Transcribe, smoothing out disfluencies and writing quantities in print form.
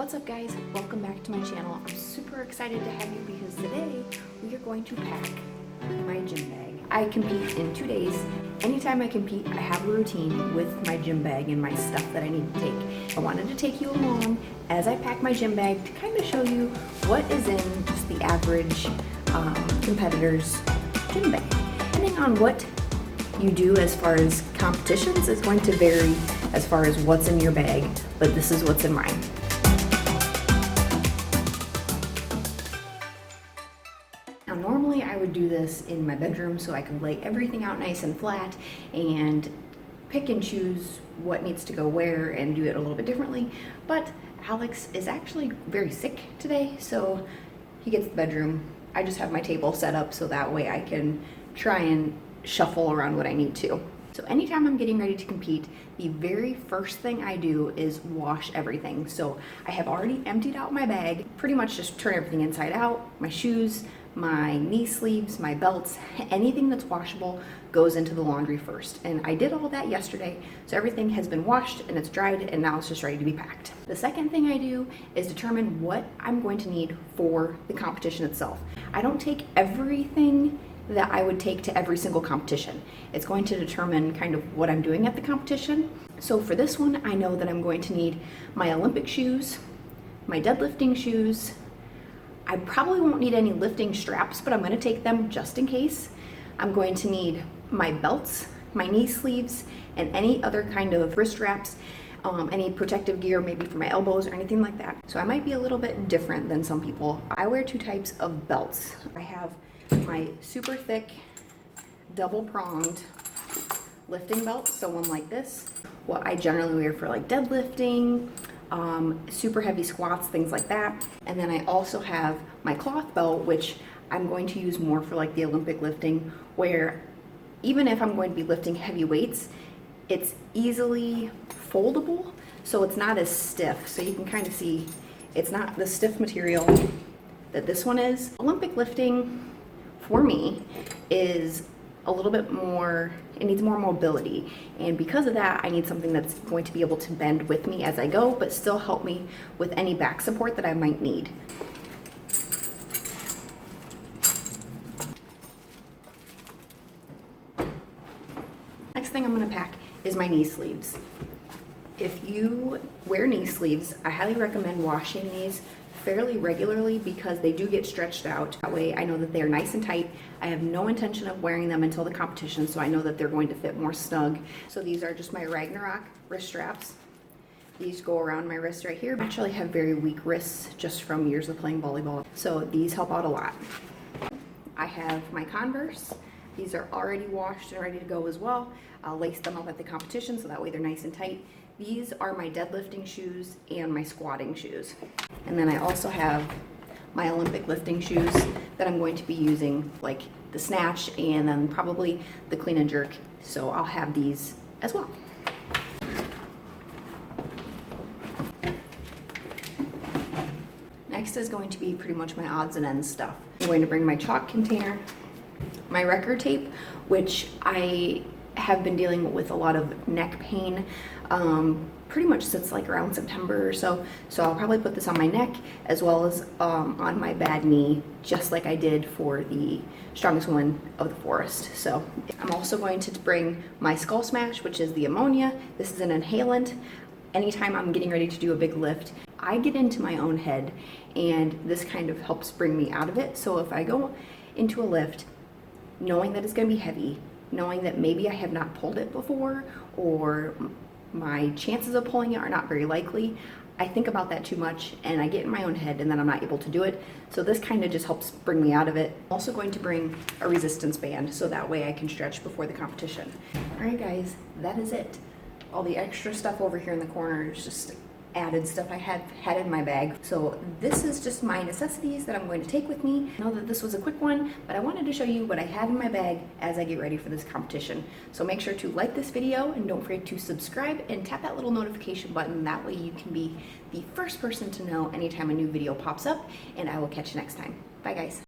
What's up guys, welcome back to my channel. I'm super excited to have you because today we are going to pack my gym bag. I compete in 2 days. Anytime I compete, I have a routine with my gym bag and my stuff that I need to take. I wanted to take you along as I pack my gym bag to kind of show you what is in just the average competitor's gym bag. Depending on what you do as far as competitions is going to vary as far as what's in your bag, but this is what's in mine. Now normally I would do this in my bedroom so I could lay everything out nice and flat and pick and choose what needs to go where and do it a little bit differently, but Alex is actually very sick today, so he gets the bedroom. I just have my table set up so that way I can try and shuffle around what I need to. So anytime I'm getting ready to compete, the very first thing I do is wash everything. So I have already emptied out my bag, pretty much just turn everything inside out, my shoes, my knee sleeves, my belts, anything that's washable goes into the laundry first. And I did all that yesterday, so everything has been washed and it's dried and now it's just ready to be packed. The second thing I do is determine what I'm going to need for the competition itself. I don't take everything that I would take to every single competition. It's going to determine kind of what I'm doing at the competition. So for this one, I know that I'm going to need my Olympic shoes, my deadlifting shoes. I probably won't need any lifting straps, but I'm going to take them just in case. I'm going to need my belts, my knee sleeves, and any other kind of wrist wraps, any protective gear maybe for my elbows or anything like that. So I might be a little bit different than some people. I wear 2 types of belts. I have my super thick double pronged lifting belt, so one like this, what I generally wear for like deadlifting, super heavy squats, things like that. And then I also have my cloth belt, which I'm going to use more for like the Olympic lifting, where even if I'm going to be lifting heavy weights, it's easily foldable, so it's not as stiff. So you can kind of see it's not the stiff material that this one is. Olympic lifting for me is a little bit more, it needs more mobility, and because of that I need something that's going to be able to bend with me as I go but still help me with any back support that I might need. Next thing I'm going to pack is my knee sleeves. If you wear knee sleeves, I highly recommend washing these fairly regularly because they do get stretched out. That way I know that they are nice and tight. I have no intention of wearing them until the competition, so I know that they're going to fit more snug. So these are just my Ragnarok wrist straps. These go around my wrist right here. I actually have very weak wrists just from years of playing volleyball, so these help out a lot. I have my Converse. These are already washed and ready to go as well. I'll lace them up at the competition so that way they're nice and tight. These are my deadlifting shoes and my squatting shoes. And then I also have my Olympic lifting shoes that I'm going to be using, like the snatch and then probably the clean and jerk. So I'll have these as well. Next is going to be pretty much my odds and ends stuff. I'm going to bring my chalk container, my record tape, which I have been dealing with a lot of neck pain pretty much since like around September or so. So I'll probably put this on my neck as well as on my bad knee, just like I did for the strongest woman of the forest. So I'm also going to bring my Skull Smash, which is the ammonia. This is an inhalant. Anytime I'm getting ready to do a big lift, I get into my own head and this kind of helps bring me out of it. So if I go into a lift knowing that it's going to be heavy, knowing that maybe I have not pulled it before or my chances of pulling it are not very likely, I think about that too much and I get in my own head and then I'm not able to do it. So this kind of just helps bring me out of it. I'm also going to bring a resistance band so that way I can stretch before the competition. All right guys, that is it. All the extra stuff over here in the corner is just added stuff I had in my bag. So this is just my necessities that I'm going to take with me. I know that this was a quick one, but I wanted to show you what I have in my bag as I get ready for this competition. So make sure to like this video and don't forget to subscribe and tap that little notification button. That way you can be the first person to know anytime a new video pops up, and I will catch you next time. Bye guys.